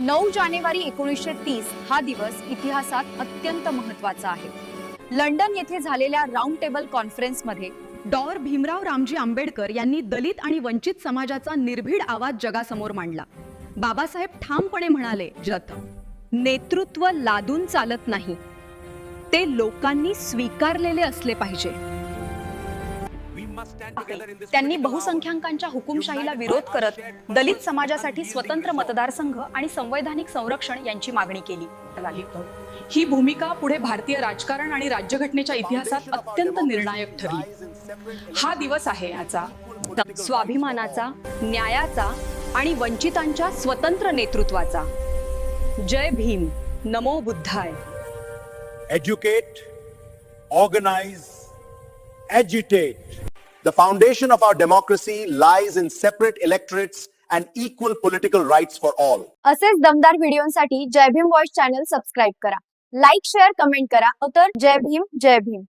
9 जानेवारी 1930 हा दिवस इतिहासात अत्यंत महत्त्वाचा आहे. लंडन येथे झालेल्या राऊंड टेबल कॉन्फरन्समध्ये डॉ. भीमराव रामजी आंबेडकर यांनी दलित आणि वंचित समाजाचा निर्भीड आवाज जगासमोर मांडला. बाबासाहेब ठामपणे म्हणाले, नेतृत्व लादून चालत नाही, ते लोकांनी स्वीकारलेले असले पाहिजे. त्यांनी बहुसंख्याकांच्या हुकुमशाहीला विरोध करत दलित समाजासाठी स्वतंत्र मतदारसंघ आणि संवैधानिक संरक्षण यांची मागणी केली. ही भूमिका पुढे भारतीय राजकारण आणि राज्यघटनेच्या इतिहासात अत्यंत निर्णायक ठरली. हा दिवस आहे याचा स्वाभिमानाचा, न्यायाचा आणि वंचितांच्या स्वतंत्र नेतृत्वाचा. जय भीम, नमो बुद्धाय. Educate, organize, agitate. The foundation of our democracy lies in separate electorates and equal political rights for all. असेच दमदार व्हिडिओसाठी जय भीम वॉइस चॅनल सबस्क्राईब करा. लाईक, शेअर, कमेंट करा. तर जय भीम, जय भीम.